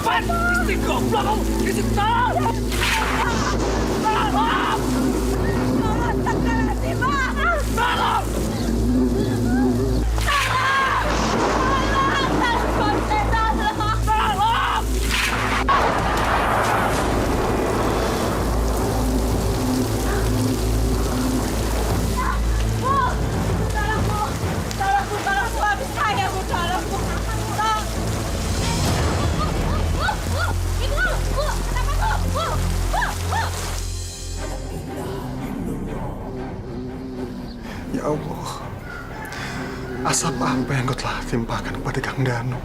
Apaan? Istri goblok kamu! Istri tolong! Tolong! Tolong! Tolong! Ya Allah, asap apa yang kau telah timpakan kepada Kang Danu?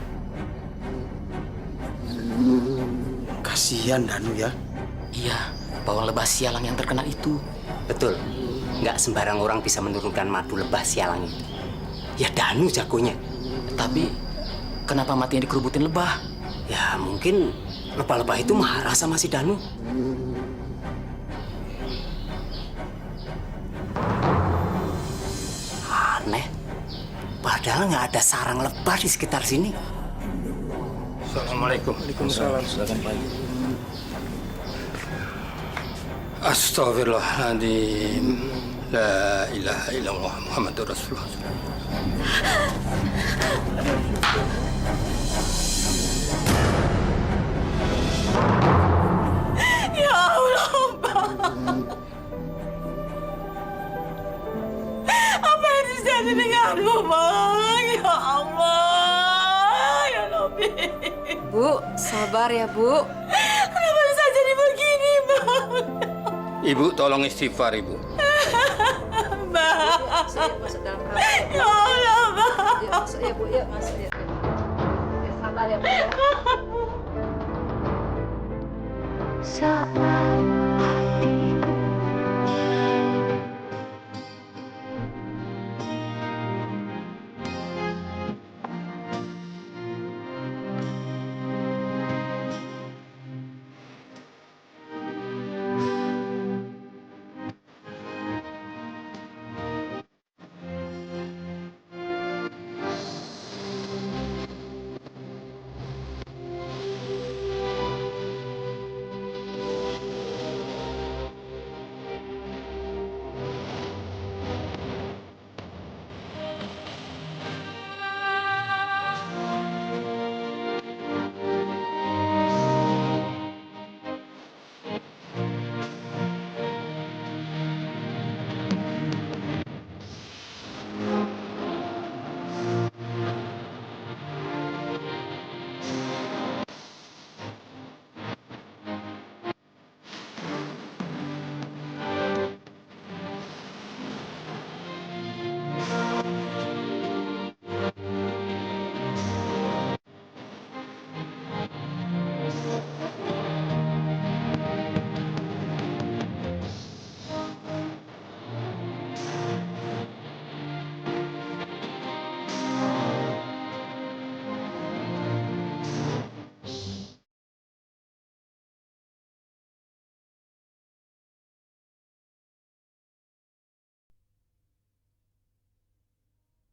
Kasihan Danu ya. Iya, bawang lebah sialang yang terkena itu. Betul. Nggak sembarang orang bisa menurunkan madu lebah sialang itu. Ya Danu jagonya. Tapi kenapa matinya dikerubutin lebah? Ya mungkin lebah-lebah itu marah sama si Danu. Aneh. Padahal nggak ada sarang lebah di sekitar sini. Assalamualaikum. Waalaikumsalam. Silakan Pak. Astagfirullahaladzim. La ilaha illallah Muhammadur Rasulullah. Ya Allah, Bang. Apa yang terjadi denganmu, Bang? Ya Allah, ya Rabbi. Bu, sabar ya, Bu. Kenapa bisa jadi begini, Bang? Ibu tolong istighfar, Ibu. Bang. Masuk dalam kamar. Ya Allah, Bang. Yuk, masuk ya, Bu. Yuk, masuk ya. Ya, sabar ya, Bu.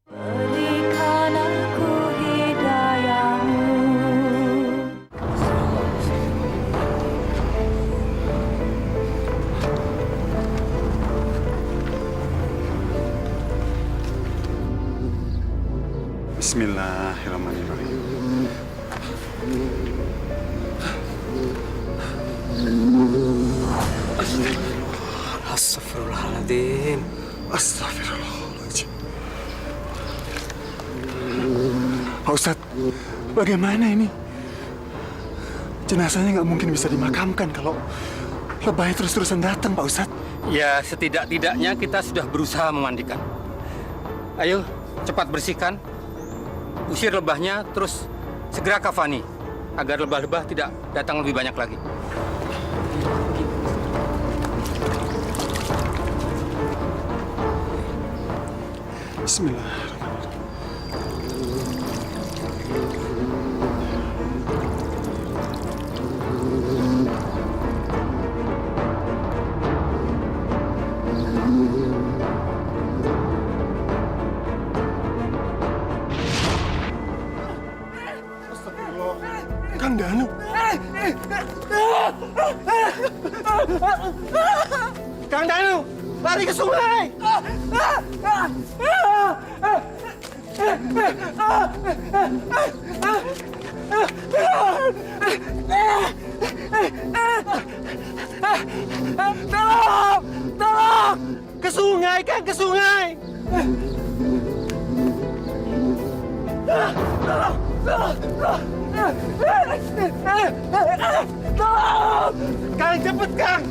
Berikan aku hidayahmu. Bismillahirrahmanirrahim. Astagfirullahaladzim. Astagfirullahaladzim. Pak Ustadz, bagaimana ini? Jenazahnya nggak mungkin bisa dimakamkan kalau lebahnya terus-terusan datang, Pak Ustadz. Ya, setidak-tidaknya kita sudah berusaha memandikan. Ayo, cepat bersihkan. Usir lebahnya, terus segera kafani. Agar lebah-lebah tidak datang lebih banyak lagi. Bismillahirrahmanirrahim. Kang Danu. Kang Danu, lari ke sungai. Tolong! Tolong! Ke sungai, Kang, ke sungai. Tolong! Kang, cepet, Kang!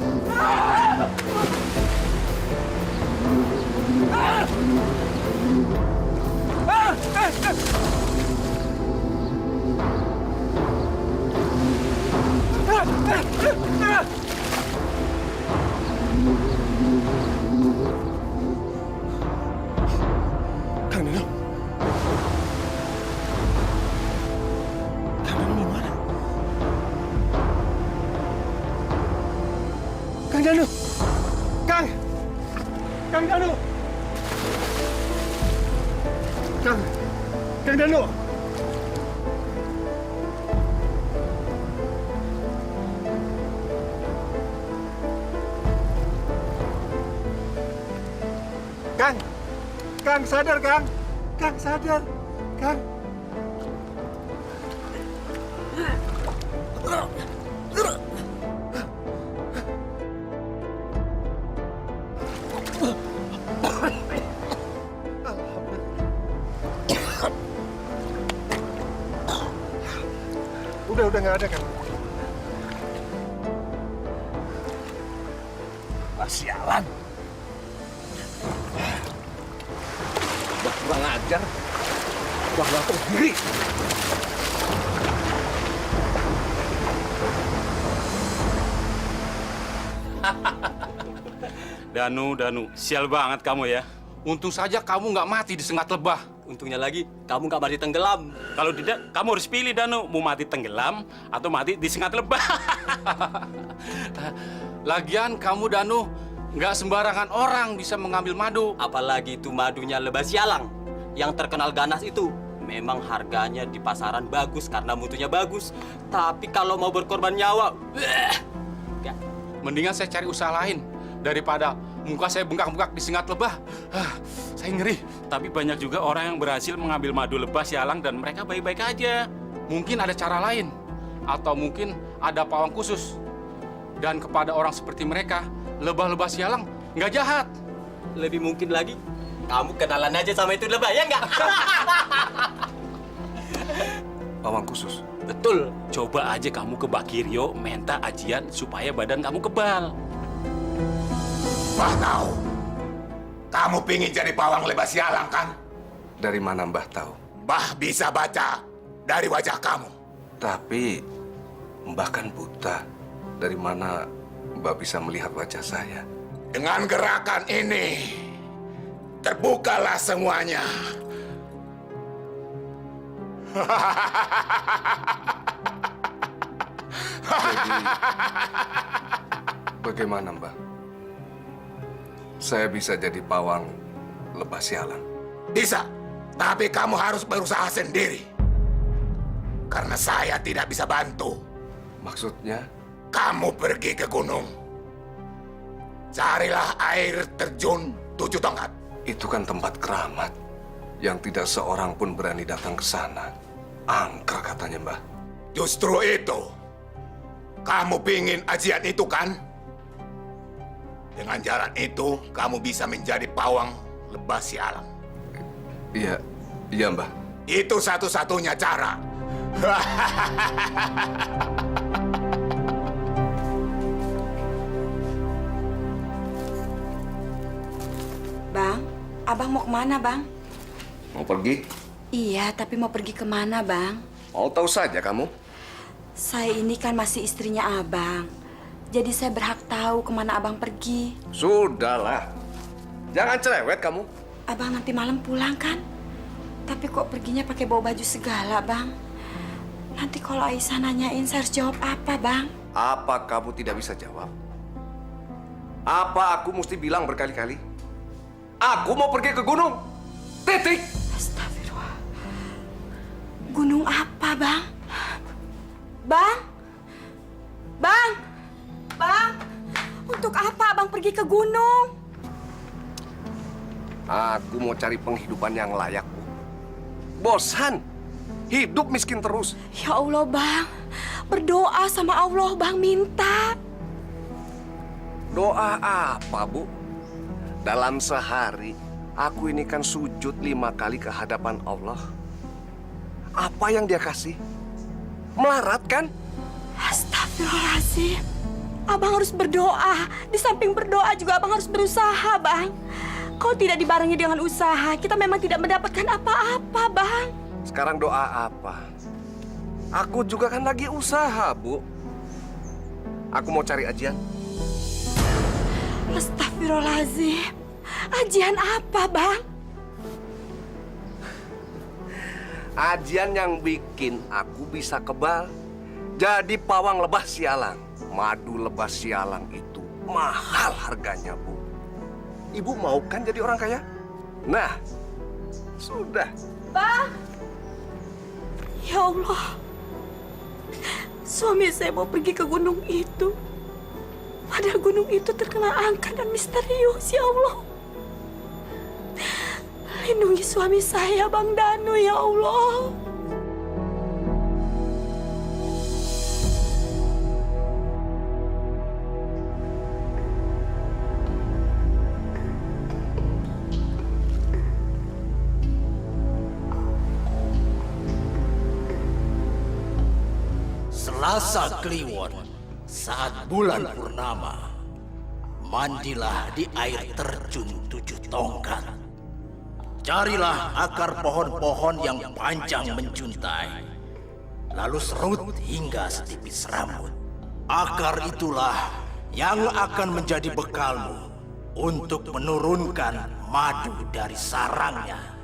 Kang Danu. Kang Danu di mana? Kang Danu. Kang Danu. Kang Danu. Kang, sadar, Kang. Kang, sadar. Kang. Udah nggak ada, Kang. Sialan. Udah kurang ajar. Udah nggak tahu diri. Danu, sial banget kamu ya. Untung saja kamu nggak mati disengat lebah. Untungnya lagi, kamu nggak mati tenggelam. Kalau tidak, kamu harus pilih Danu, mau mati tenggelam atau mati disengat lebah. Lagian kamu Danu, nggak sembarangan orang bisa mengambil madu. Apalagi itu madunya lebah sialang. Yang terkenal ganas itu. Memang harganya di pasaran bagus karena mutunya bagus. Tapi kalau mau berkorban nyawa, ya. Mendingan saya cari usaha lain daripada muka saya bengkak-bengkak disengat lebah. Saya ngeri. Tapi banyak juga orang yang berhasil mengambil madu lebah sialang dan mereka baik-baik aja. Mungkin ada cara lain. Atau mungkin ada pawang khusus. Dan kepada orang seperti mereka, lebah-lebah sialang nggak jahat. Lebih mungkin lagi, kamu kenalan aja sama itu lebah, ya nggak? Pawang khusus? Betul. Coba aja kamu ke Bakirio minta ajian supaya badan kamu kebal. Mbah tahu. Kamu pingin jadi pawang lebah sialang, kan? Dari mana Mbah tahu? Mbah bisa baca dari wajah kamu. Tapi Mbah kan buta. Dari mana Mbah bisa melihat wajah saya? Dengan gerakan ini, terbukalah semuanya. Jadi, bagaimana Mbah? Saya bisa jadi pawang lebah sialang? Bisa, tapi kamu harus berusaha sendiri. Karena saya tidak bisa bantu. Maksudnya? Kamu pergi ke gunung. Carilah air terjun 7 tongkat. Itu kan tempat keramat. Yang tidak seorang pun berani datang ke sana. Angker katanya Mbah. Justru itu. Kamu pingin ajian itu, kan? Dengan jalan itu, kamu bisa menjadi pawang lebah sialang. Iya Mbah. Itu satu-satunya cara. Bang, abang mau kemana, Bang? Mau pergi? Iya, tapi mau pergi kemana, Bang? Mau tahu saja kamu? Saya ini kan masih istrinya abang. Jadi saya berhak tahu kemana abang pergi. Sudahlah. Jangan cerewet kamu. Abang nanti malam pulang kan? Tapi kok perginya pakai bawa baju segala, Bang? Nanti kalau Aisyah nanyain, saya harus jawab apa, Bang? Apa kamu tidak bisa jawab? Apa aku mesti bilang berkali-kali? Aku mau pergi ke gunung. Titik. Astagfirullah. Gunung apa, Bang? Bang? Bang? Bang? Untuk apa abang pergi ke gunung? Aku mau cari penghidupan yang layak, Bu. Bosan. Hidup miskin terus. Ya Allah, Bang. Berdoa sama Allah, Bang, minta. Doa apa, Bu? Dalam sehari, aku ini kan sujud 5 kali ke hadapan Allah. Apa yang dia kasih? Melarat, kan? Astagfirullahaladzim. Abang harus berdoa. Di samping berdoa juga abang harus berusaha, Bang. Kalau tidak dibarengi dengan usaha, kita memang tidak mendapatkan apa-apa, Bang. Sekarang doa apa? Aku juga kan lagi usaha, Bu. Aku mau cari ajian. Astagfirullahaladzim. Ajian apa, Bang? Ajian yang bikin aku bisa kebal. Jadi pawang lebah sialang. Madu lebah sialang itu mahal harganya, Bu. Ibu mau kan jadi orang kaya? Nah, sudah. Bang! Ya Allah. Suami saya mau pergi ke gunung itu. Padahal gunung itu terkenal angker dan misterius, ya Allah. Lindungi suami saya, Bang Danu, ya Allah. Selasa Kliwon, saat bulan purnama, mandilah di air terjun 7 tongkat. Carilah akar pohon-pohon yang panjang menjuntai, lalu serut hingga setipis rambut. Akar itulah yang akan menjadi bekalmu untuk menurunkan madu dari sarangnya.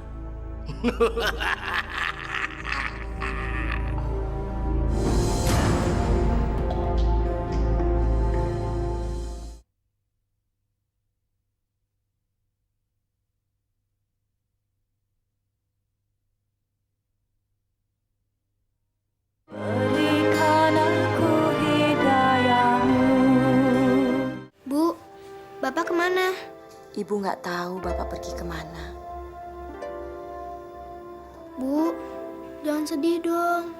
Bu, Bapak kemana? Ibu nggak tahu Bapak pergi kemana. Bu, jangan sedih dong.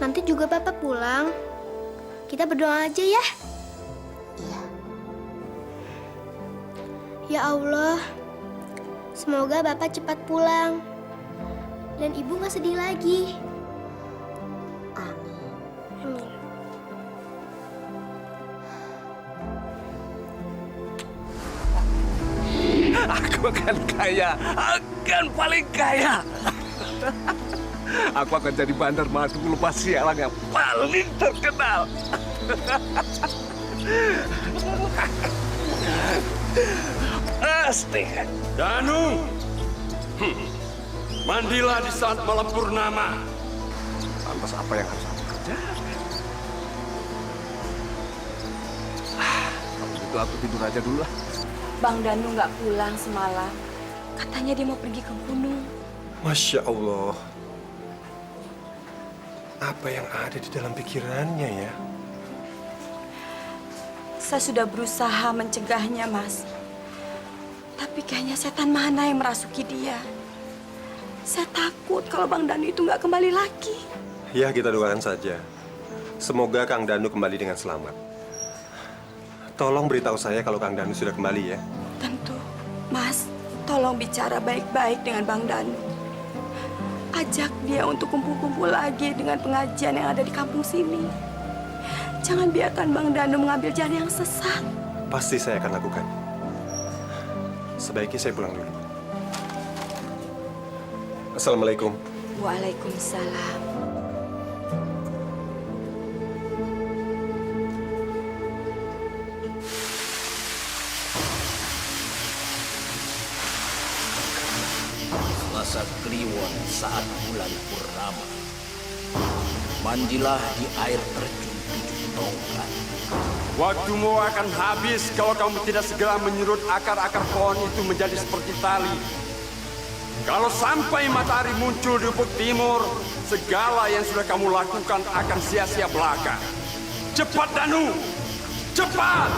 Nanti juga Bapak pulang. Kita berdoa aja ya. Iya. Ya Allah, semoga Bapak cepat pulang. Dan Ibu nggak sedih lagi. Amin. Amin. Aku akan kaya, akan paling kaya. Aku akan jadi bandar madu lebah sialang yang paling terkenal. Pasti. Danu, mandilah di saat malam purnama. Lantas apa yang harus aku kerjakan? Kalau gitu aku tidur aja dulu lah. Bang Danu nggak pulang semalam. Katanya dia mau pergi ke gunung. Masya Allah. Apa yang ada di dalam pikirannya ya? Saya sudah berusaha mencegahnya, Mas. Tapi kayaknya setan mana yang merasuki dia. Saya takut kalau Bang Danu itu nggak kembali lagi. Ya, kita doakan saja. Semoga Kang Danu kembali dengan selamat. Tolong beritahu saya kalau Kang Danu sudah kembali ya. Tentu. Mas, tolong bicara baik-baik dengan Bang Danu. Ajak dia untuk kumpul-kumpul lagi dengan pengajian yang ada di kampung sini. Jangan biarkan Bang Danu mengambil jalan yang sesat. Pasti saya akan lakukan. Sebaiknya saya pulang dulu. Assalamualaikum. Waalaikumsalam. Selasa Kliwon saat bulan purnama, mandilah di air terjun 7 tongkat. Waktumu akan habis kalau kamu tidak segera menyerut akar-akar pohon itu menjadi seperti tali. Kalau sampai matahari muncul di ufuk timur, segala yang sudah kamu lakukan akan sia-sia belaka. Cepat, Danu! Cepat!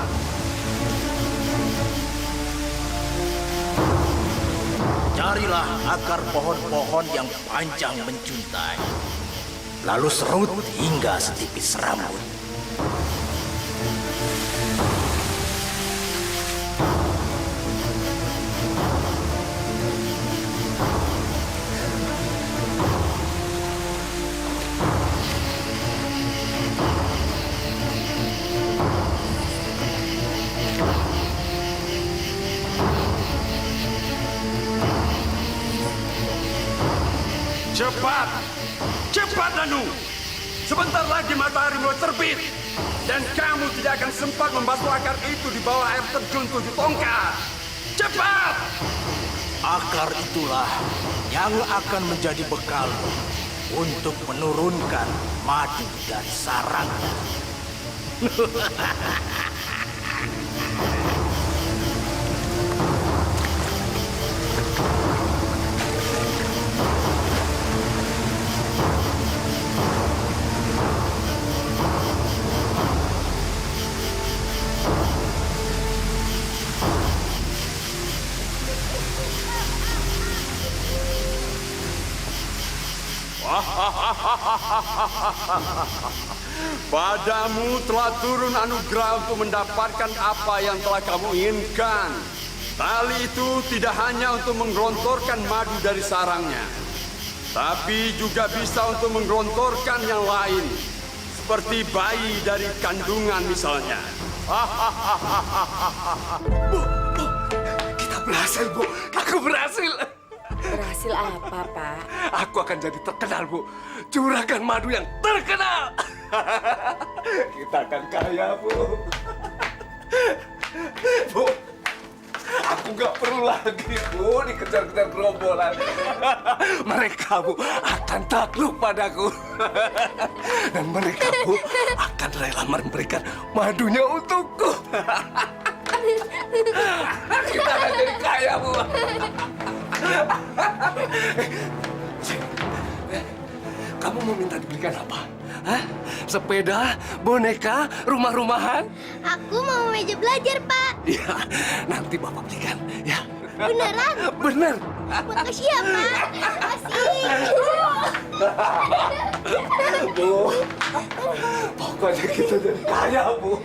Carilah akar pohon-pohon yang panjang menjuntai. Lalu serut hingga setipis rambut. Cepat! Cepat, Danu! Sebentar lagi matahari mulai terbit. Dan kamu tidak akan sempat membasuh akar itu di bawah air terjun 7 tongkat. Cepat! Akar itulah yang akan menjadi bekal untuk menurunkan madu dan sarangnya. Padamu telah turun anugerah untuk mendapatkan apa yang telah kamu inginkan. Tali itu tidak hanya untuk menggelontorkan madu dari sarangnya, tapi juga bisa untuk menggelontorkan yang lain, seperti bayi dari kandungan misalnya. Bu, kita berhasil, Bu. Aku berhasil. Berhasil apa, Pak? Aku akan jadi terkenal, Bu. Juragan madu yang terkenal. Kita akan kaya, Bu. Bu, aku nggak perlu lagi, Bu, dikejar-kejar gerombolan. Mereka, Bu, akan takluk padaku. Dan mereka, Bu, akan rela memberikan madunya untukku. Kita akan jadi kaya, Bu. Kamu mau minta dibelikan apa? Hah? Sepeda, boneka, rumah-rumahan? Aku mau meja belajar, Pak. Ya, nanti Bapak belikan, ya. Beneran? Bener. Makasih ya, Pak. Makasih. Bu, pokoknya kita jadi kaya, Bu.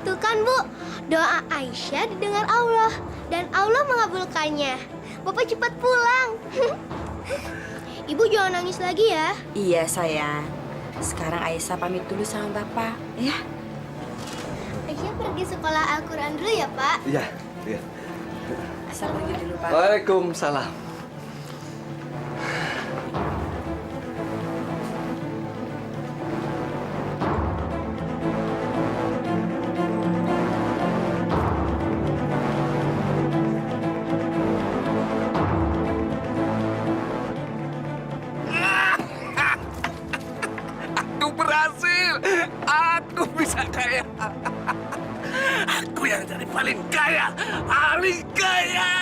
Tuh kan, Bu. Doa Aisyah didengar Allah. Dan Allah mengabulkannya. Bapak cepat pulang. Ibu jangan nangis lagi ya. Iya, sayang. Sekarang Aisyah pamit dulu sama Bapak, ya. Aisyah pergi sekolah Al-Quran dulu ya, Pak. Iya, iya. Asal pergi dulu, Pak. Waalaikumsalam. Aku berhasil. Aku bisa kaya. Aku yang jadi paling kaya. Paling kaya.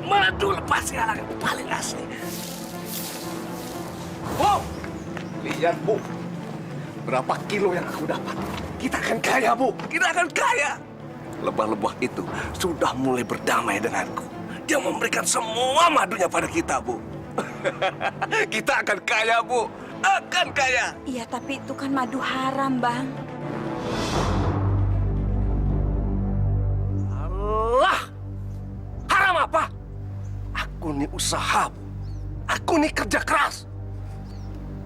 Madu lepas sialan yang paling asli. Wow, lihat, Bu, berapa kilo yang aku dapat. Kita akan kaya, Bu. Kita akan kaya. Lebah-lebah itu sudah mulai berdamai denganku. Dia memberikan semua madunya pada kita, Bu. Kita akan kaya, Bu. Akan kaya. Iya, tapi itu kan madu haram, Bang. Allah! Haram apa? Aku ini usaha, Bu. Aku ini kerja keras.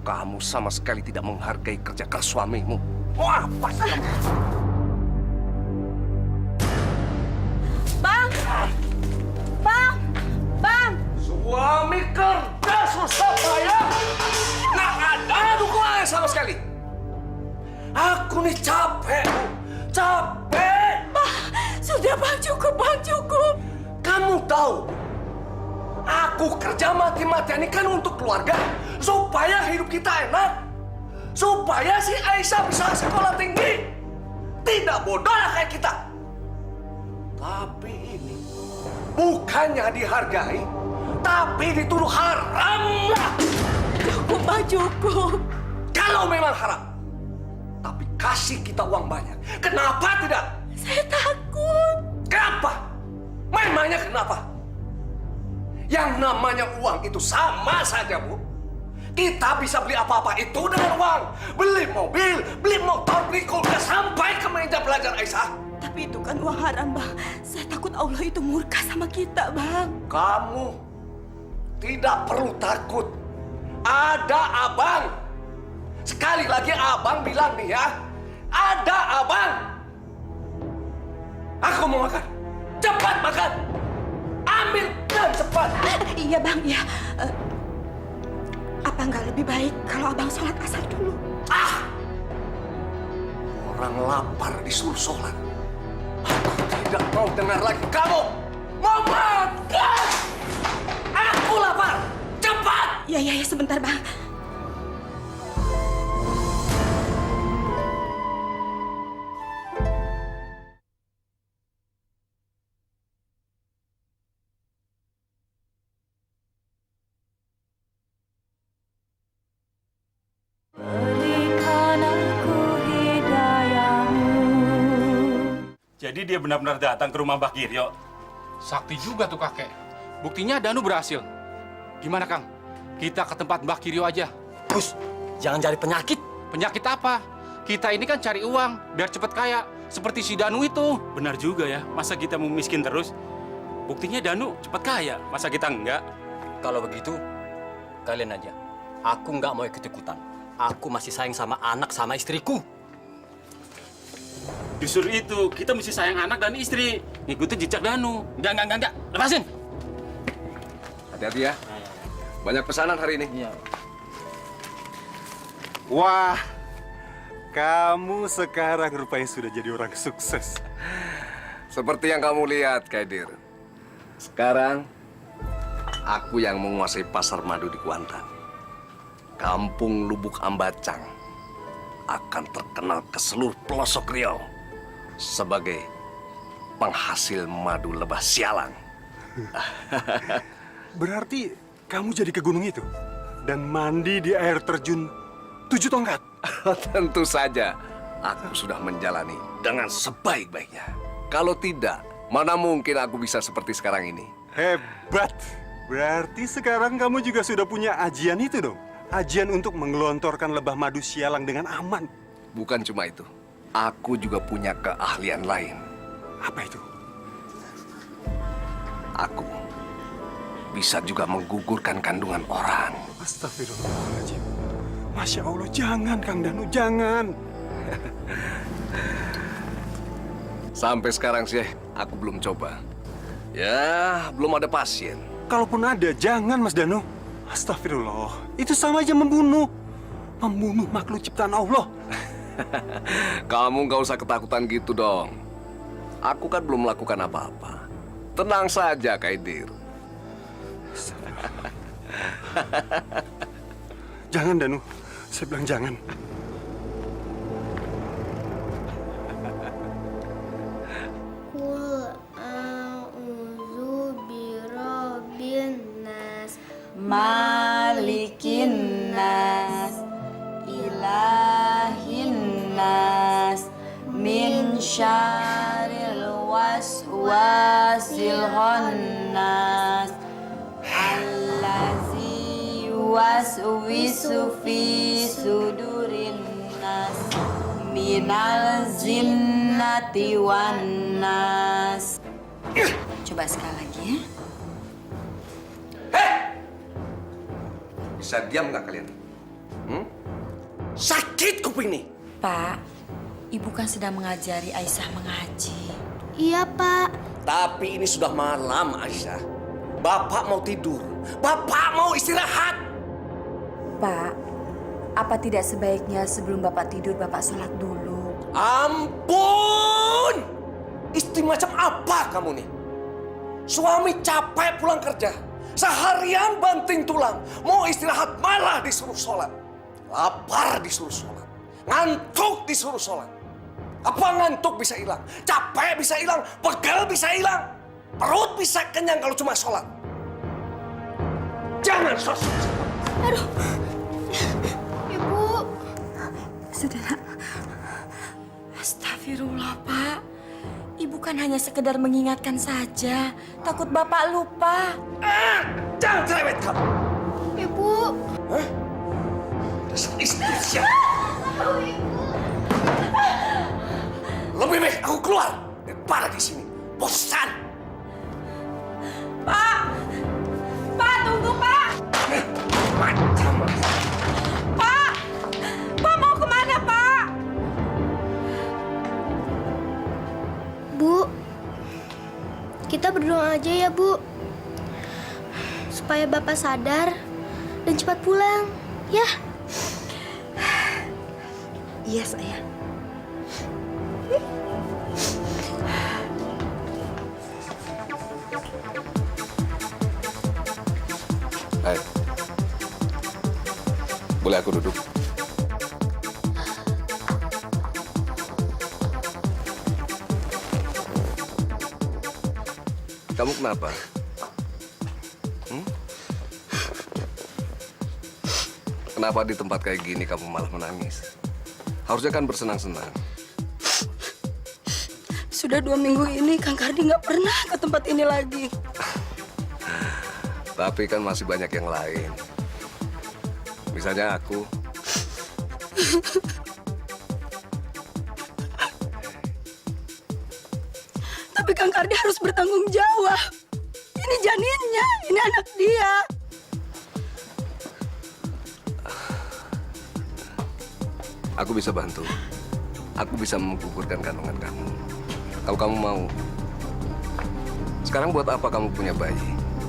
Kamu sama sekali tidak menghargai kerja keras suamimu. Mau apa sih kamu? Bang! Bang! Bang! Suami kerja susah payah. Nggak ada dukungan sama sekali. Aku nih capek, Bu. Capek. Sudah, Bang. Cukup, Bang. Cukup. Kamu tahu, aku kerja mati-matian ini kan untuk keluarga. Supaya hidup kita enak. supaya si Aisyah bisa sekolah tinggi. Tidak bodoh lah kayak kita. Tapi ini bukannya dihargai, tapi dituduh haram lah. Cukup, Pak, cukup. Kalau memang haram, tapi kasih kita uang banyak. Kenapa tidak? Saya takut. Kenapa? Memangnya kenapa? Yang namanya uang itu sama saja, Bu. Kita bisa beli apa-apa itu dengan uang. Beli mobil, beli motor, beli kulkas, sampai ke meja belajar Aisyah. Tapi itu kan uang haram, Bang. Saya takut Allah itu murka sama kita, Bang. Kamu tidak perlu takut. Ada abang. Sekali lagi abang bilang nih ya. Ada abang. Aku mau makan. Cepat makan. Ambil dan cepat. Iya, Bang, ya. Apa nggak lebih baik kalau abang sholat asar dulu? Orang lapar disuruh sholat. Aku tidak mau dengar lagi kamu mau makan. Aku lapar. Cepat. Ya, sebentar, Bang. Jadi dia benar-benar datang ke rumah Mbak Giryo. Sakti juga tuh kakek. Buktinya Danu berhasil. Gimana, Kang? Kita ke tempat Mbak Kiryo aja. Gus, jangan cari penyakit. Penyakit apa? Kita ini kan cari uang biar cepet kaya. Seperti si Danu itu. Benar juga ya, masa kita mau miskin terus? Buktinya Danu cepat kaya, masa kita enggak? Kalau begitu, kalian aja. Aku nggak mau ikut-ikutan. Aku masih sayang sama anak sama istriku. Justru itu, kita mesti sayang anak dan istri. Ngikutin jejak Danu. Enggak. Lepasin! Hati-hati ya. Banyak pesanan hari ini. Iya. Wah, kamu sekarang rupanya sudah jadi orang sukses. Seperti yang kamu lihat, Kaidir. Sekarang, aku yang menguasai pasar madu di Kuantan. Kampung Lubuk Ambacang akan terkenal ke seluruh pelosok Riau sebagai penghasil madu lebah sialang. Berarti kamu jadi ke gunung itu dan mandi di air terjun 7 tongkat? Tentu saja, aku sudah menjalani dengan sebaik-baiknya. Kalau tidak, mana mungkin aku bisa seperti sekarang ini. Hebat! Berarti sekarang kamu juga sudah punya ajian itu dong? Ajian untuk menggelontorkan lebah madu sialang dengan aman. Bukan cuma itu, aku juga punya keahlian lain. Apa itu? Aku bisa juga menggugurkan kandungan orang. Astagfirullahaladzim. Masya Allah, jangan Kang Danu, jangan. Sampai sekarang sih, aku belum coba. Ya, belum ada pasien. Kalaupun ada, jangan Mas Danu. Astagfirullah, itu sama aja membunuh. Membunuh makhluk ciptaan Allah. Kamu nggak usah ketakutan gitu dong. Aku kan belum melakukan apa-apa. Tenang saja, Kaidir. Jangan Danu, saya bilang jangan. Qul a'udzu birabbin nas, malikin nas, ilahin nas, min syarril waswasil khannas, allazi waswisu fi sudurin nas, minal jinnati wan nas. Coba sekali lagi ya. Bisa diam nggak kalian? Sakit kuping nih. Pak, Ibu kan sedang mengajari Aisyah mengaji. Iya, Pak. Tapi ini sudah malam, Aisyah. Bapak mau tidur. Bapak mau istirahat. Pak, apa tidak sebaiknya sebelum Bapak tidur, Bapak sholat dulu? Ampun! Istri macam apa kamu nih? Suami capek pulang kerja. Seharian banting tulang. Mau istirahat malah disuruh sholat. Lapar disuruh sholat. Ngantuk disuruh sholat. Apa ngantuk bisa hilang? Capek bisa hilang. Pegel bisa hilang. Perut bisa kenyang kalau cuma sholat. Jangan sosok. Aduh. Ibu. Sudah, Nak. Astagfirullah, Pak. Ibu kan hanya sekedar mengingatkan saja. Takut Bapak lupa. Jangan cerewet kamu. Ibu. Hah? Dasar istri siapa? Lebih baik aku keluar daripada di sini. Bosan. Pak! Pak, tunggu, Pak! Macam Pak! Pak mau kemana, Pak? Bu, kita berdoa aja ya, Bu. Supaya Bapak sadar dan cepat pulang, ya? Iya, sayang. Hai. Boleh aku duduk? Kamu kenapa? Kenapa di tempat kayak gini kamu malah menangis? Harusnya kan bersenang-senang. Sudah 2 minggu ini Kang Kardi nggak pernah ke tempat ini lagi. Tapi kan masih banyak yang lain. Misalnya aku. Tapi Kang Kardi harus bertanggung jawab. Ini janinnya, ini anak dia. Aku bisa bantu. Aku bisa menggugurkan kandungan kamu. Kalau kamu mau. Sekarang buat apa kamu punya bayi?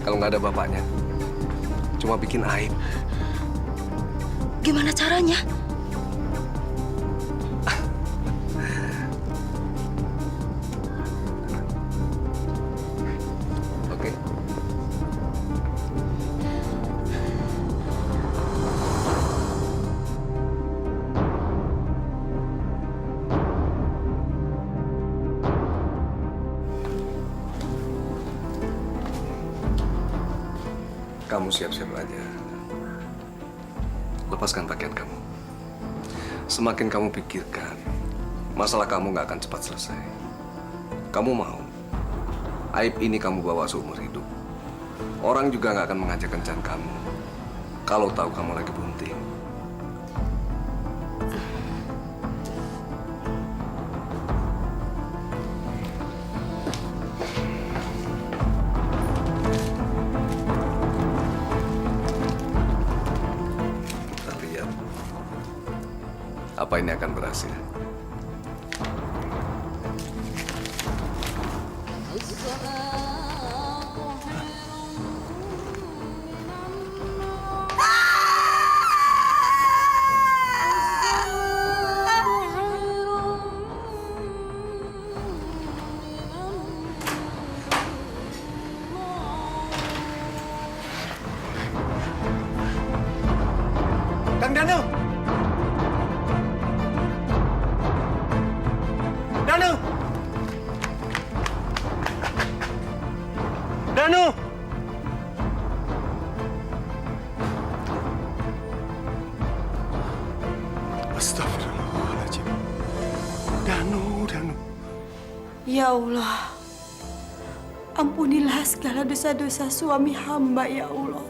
Kalau nggak ada bapaknya. Cuma bikin aib. Gimana caranya? Oke. Kamu siap-siap aja. Lepaskan pakaian kamu. Semakin kamu pikirkan, masalah kamu nggak akan cepat selesai. Kamu mau aib ini kamu bawa seumur hidup. Orang juga nggak akan mengajak kencan kamu kalau tahu kamu lagi bunting. Kita lihat apa ini akan berhasil. Kang Danu! Danu! Danu! Astagfirullahaladzim. Danu. Ya Allah, ampunilah segala dosa-dosa suami hamba, ya Allah.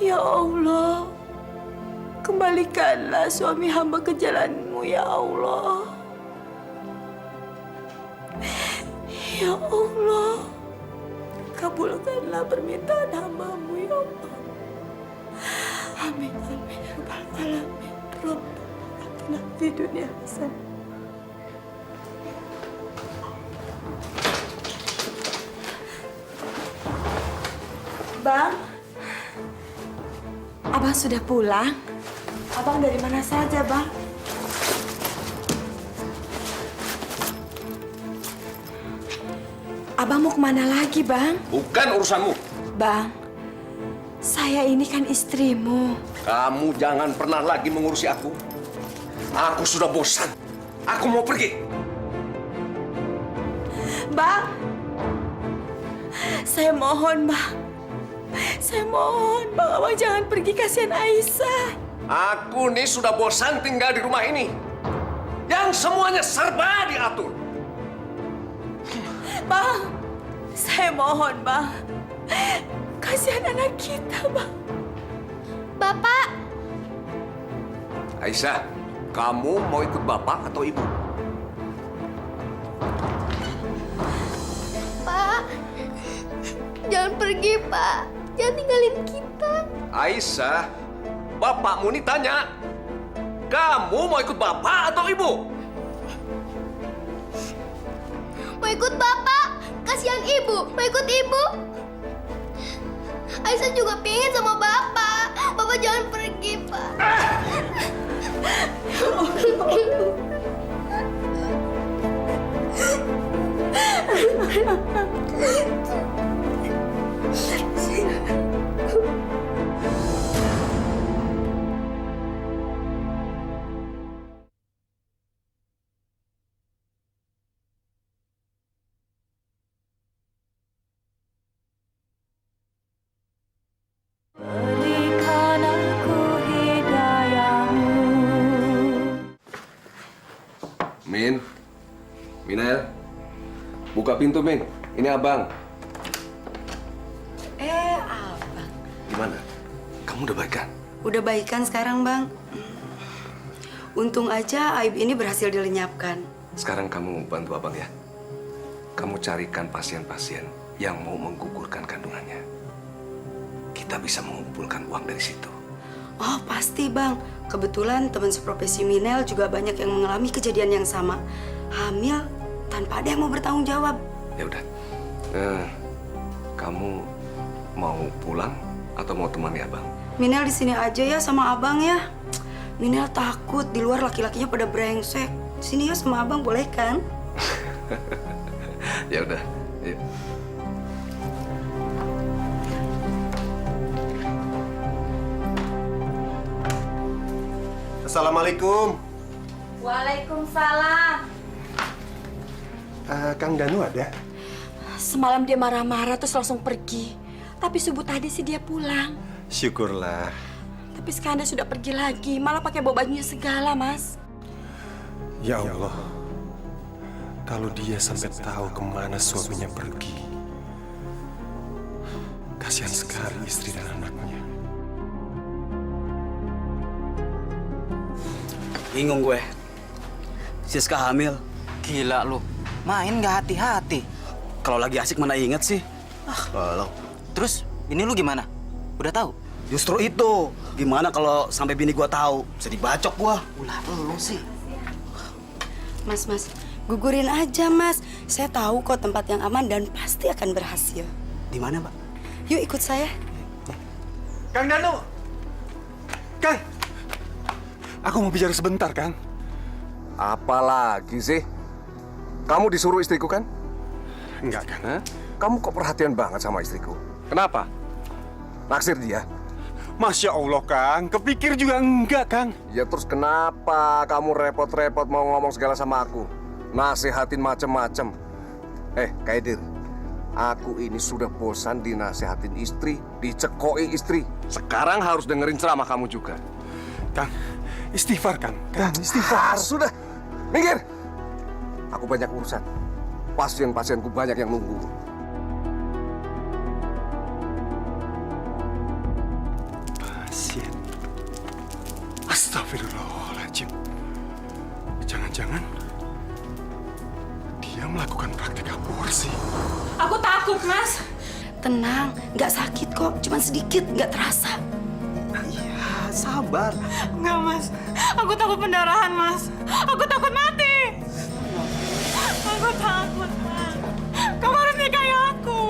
Ya Allah, kembalikanlah suami hamba ke jalan-Mu, ya Allah. Ya Allah, kabulkanlah permintaan hamba-Mu, ya Allah. Amin, amin, ya Rabbal Alamin. Rabbana atina fid dunya hasanah. Bang, Abang sudah pulang? Abang dari mana saja, Bang? Abang mau kemana lagi, Bang? Bukan urusanmu. Bang, Saya ini kan istrimu. Kamu jangan pernah lagi mengurusi aku. Aku sudah bosan. Aku mau pergi. Bang, saya mohon, Bang. Saya mohon, Bang, Abang jangan pergi, kasihan Aisyah. Aku nih sudah bosan tinggal di rumah ini. Yang semuanya serba diatur. Bang, saya mohon, Bang. Kasihan anak kita, Bang. Bapak, Aisyah, kamu mau ikut bapak atau ibu? Pak. Jangan pergi, Pak. Jangan tinggalin kita. Aisyah, bapakmu nih tanya. Kamu mau ikut bapak atau ibu? Mau ikut Bapak. Kasihan Ibu. Mau ikut Ibu. Aisyah juga pingin sama Bapak. Bapak jangan pergi, Pak. Berikan aku hidayahmu. Min, Minel, buka pintu, Min. Ini abang. Abang. Gimana? Kamu udah baikan? Udah baikan sekarang, Bang. Untung aja aib ini berhasil dilenyapkan. Sekarang kamu bantu abang ya. Kamu carikan pasien-pasien yang mau menggugurkan kandungannya. Kita bisa mengumpulkan uang dari situ. Oh, pasti, Bang. Kebetulan teman seprofesi Minel juga banyak yang mengalami kejadian yang sama. Hamil tanpa ada yang mau bertanggung jawab. Ya udah. Kamu mau pulang atau mau temani abang? Minel di sini aja ya sama Abang ya. Minel takut di luar laki-lakinya pada brengsek. Sini ya sama Abang, boleh kan? Ya udah. Yuk. Assalamualaikum. Waalaikumsalam. Kang Danu ada? Semalam dia marah-marah terus langsung pergi. Tapi subuh tadi sih dia pulang. Syukurlah. Tapi sekarang dia sudah pergi lagi, malah pakai bawa bajunya segala, Mas. Ya Allah. Kalau dia sampai tahu kemana suaminya pergi. Kasihan sekali istri dan anaknya. Bingung gue. Siska hamil. Gila lu. Main nggak hati-hati. Kalau lagi asik mana inget sih? Belum. Terus, ini lu gimana? Udah tahu? Justru itu. Gimana kalau sampai bini gua tahu? Bisa dibacok gua. Ulah lu sih. Mas, gugurin aja, Mas. Saya tahu kok tempat yang aman dan pasti akan berhasil. Di mana, Mbak? Yuk ikut saya. Kang Danu! Kang! Aku mau bicara sebentar, Kang. Apalagi sih? Kamu disuruh istriku kan? Enggak, Kang. Hah? Kamu kok perhatian banget sama istriku? Kenapa? Naksir dia? Masya Allah, Kang. Kepikir juga enggak, Kang. Ya terus kenapa kamu repot-repot mau ngomong segala sama aku? Nasihatin macem-macem. Kaidir, aku ini sudah bosan dinasihatin istri, dicekoi istri. Sekarang harus dengerin ceramah kamu juga. Kang, istighfar, Kang. Kang, istighfar. Sudah, minggir. Aku banyak urusan. Pasien-pasienku banyak yang nunggu. Pasien. Astagfirullahaladzim. Jangan-jangan dia melakukan praktek aborsi. Aku takut, Mas. Tenang, nggak sakit kok. Cuman sedikit, nggak terasa. Iya, sabar. Enggak, Mas. Aku takut pendarahan, Mas. Aku takut mati. Aku takut, Mas. Kamu harus nikahi aku.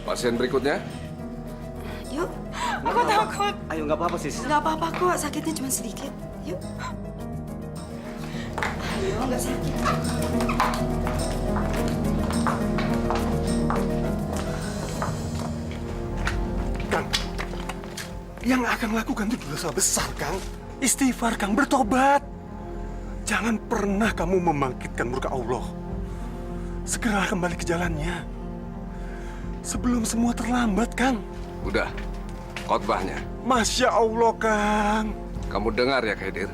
Pasien berikutnya. Yuk. Aku takut. Ayo, nggak apa-apa, Sis. Nggak apa-apa kok, sakitnya cuma sedikit. Yuk. Ayo, nggak sakit. Yang Akang lakukan itu dosa besar, Kang. Istighfar, Kang, bertobat. Jangan pernah kamu membangkitkan murka Allah. Segera kembali ke jalannya. Sebelum semua terlambat, Kang. Udah, khotbahnya. Masya Allah, Kang. Kamu dengar ya, Khaidir?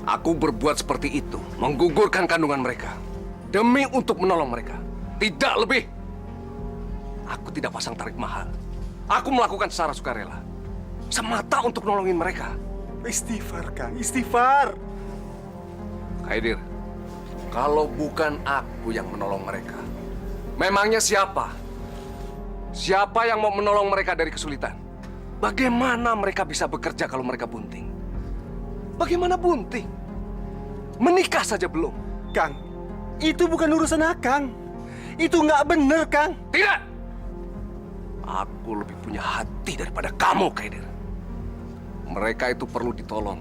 Aku berbuat seperti itu, menggugurkan kandungan mereka. Demi untuk menolong mereka. Tidak lebih. Aku tidak pasang tarik mahal. Aku melakukan secara sukarela. Semata untuk nolongin mereka. Istighfar, Kang. Istighfar. Khaidir, kalau bukan aku yang menolong mereka, memangnya siapa? Siapa yang mau menolong mereka dari kesulitan? Bagaimana mereka bisa bekerja kalau mereka bunting? Bagaimana bunting? Menikah saja belum. Kang, itu bukan urusan Akang. Itu nggak bener, Kang. Tidak! Aku lebih punya hati daripada kamu, Khaidir. Mereka itu perlu ditolong.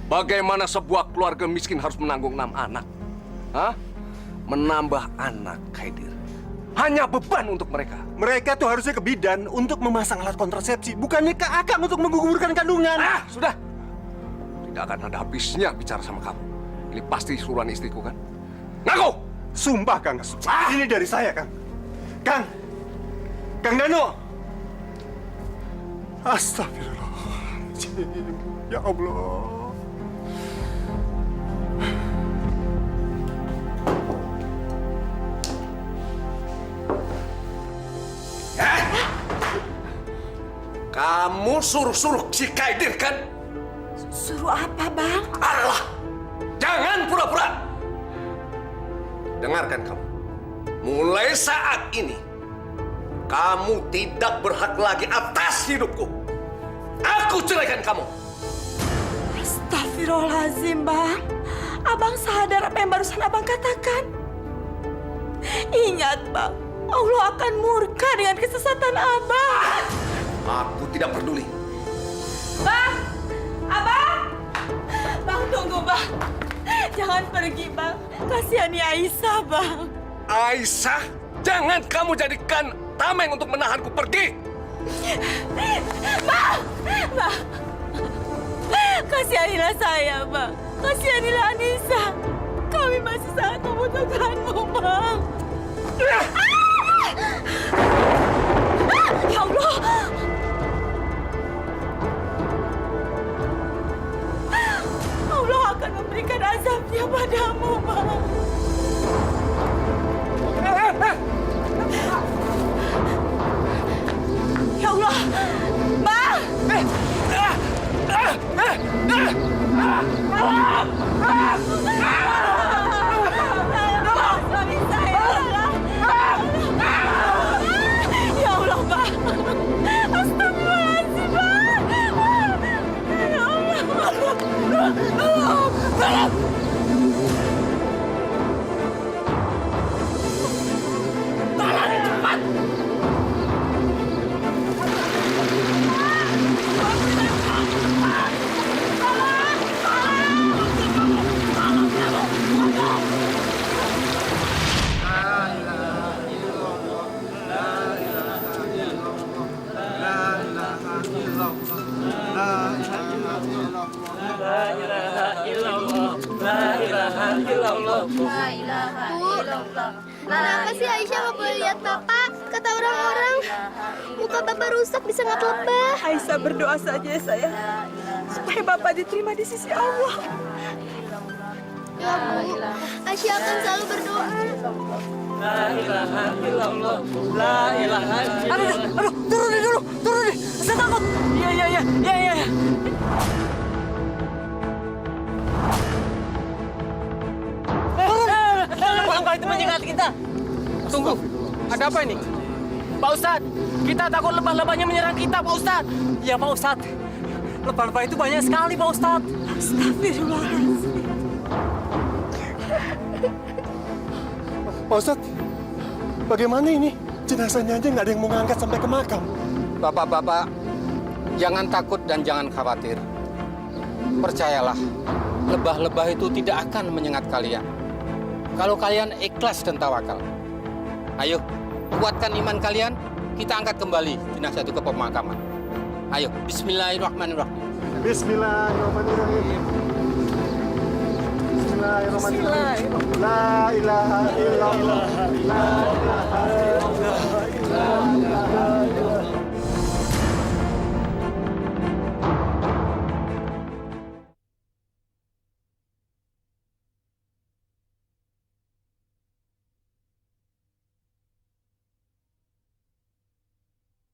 Bagaimana sebuah keluarga miskin harus menanggung 6 anak? Hah? Menambah anak, Khaidir. Hanya beban untuk mereka. Mereka tuh harusnya ke bidan untuk memasang alat kontrasepsi, bukannya ke Akang untuk menggugurkan kandungan. Ah, sudah. Tidak akan ada habisnya bicara sama kamu. Ini pasti suruhan istriku, kan? Ngaku! Sumpah, Kang. Ini dari saya, Kang. Kang! Kang Danu! Astagfirullahaladzim. Ya Allah. Kamu suruh-suruh si Khaidir, kan? Suruh apa, Bang? Allah! Jangan pura-pura! Dengarkan kamu. Mulai saat ini, kamu tidak berhak lagi atas hidupku. Aku ceraikan kamu. Astagfirullahaladzim, Bang. Abang sadar apa yang barusan Abang katakan? Ingat, Bang. Allah akan murka dengan kesesatan Abang. Aku tidak peduli. Bang! Abang! Bang, tunggu, Bang. Jangan pergi, Bang. Kasihani Aisyah, Bang. Aisyah, jangan kamu jadikan tameng untuk menahanku pergi. Bang! Bang! Kasihanilah saya, Bang. Kasihanilah Anissa. Kami masih sangat membutuhkanmu, Bang. Ya Allah! Allah akan memberikan azabnya padamu, Bang. Ya Allah! Bang! Suami saya! Ya Allah, Bang! Astagfirullahaladzim, Bang! Ya Allah! Tolong cepat! Kenapa sih Aisyah nggak boleh lihat Bapak? Kata orang-orang, muka Bapak rusak bisa sangat lebah. Aisyah berdoa saja ya, saya. Supaya Bapak diterima di sisi Allah. Ya Bu, Aisyah akan selalu berdoa. La ilaha illallah. La ilaha illallah. Aduh, turunin dulu, turunin. Saya takut. Iya. Bangka itu menyengat kita. Tunggu, ada apa ini? Pak Ustadz, kita takut lebah-lebahnya menyerang kita, Pak Ustadz. Iya, Pak Ustadz. Lebah-lebah itu banyak sekali, Pak Ustadz. Astagfirullahaladzim. Pak Ustadz, bagaimana ini? Jenazahnya aja nggak ada yang mau ngangkat sampai ke makam. Bapak-bapak, jangan takut dan jangan khawatir. Percayalah, lebah-lebah itu tidak akan menyengat kalian. Kalau kalian ikhlas dan tawakal. Ayo, kuatkan iman kalian, kita angkat kembali jenazah itu ke pemakaman. Ayo, bismillahirrahmanirrahim. Bismillahirrahmanirrahim. Bismillahirrahmanirrahim. La ilaha illallah. La ilaha illallah.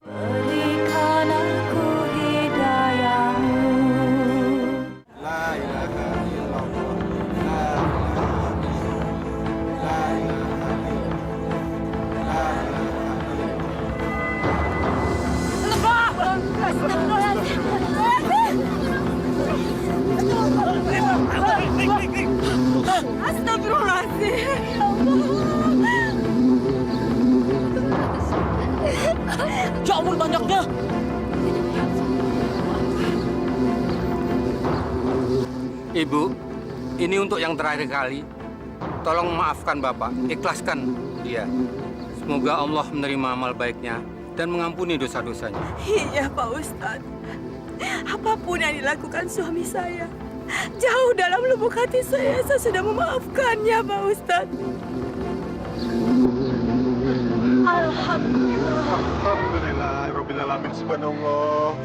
Berikan aku hidayahmu. La ilaha illallah. La ilaha illallah. La ilaha Astagfirullahaladzim. Ya ampun banyaknya. Ibu, ini untuk yang terakhir kali. Tolong maafkan Bapak, ikhlaskan dia. Semoga Allah menerima amal baiknya dan mengampuni dosa-dosanya. Iya, Pak Ustadz. Apapun yang dilakukan suami saya, jauh dalam lubuk hati saya sudah memaafkannya, Pak Ustadz. Alhamdulillah. Alhamdulillah. Rabbil alamin. Subhanallah.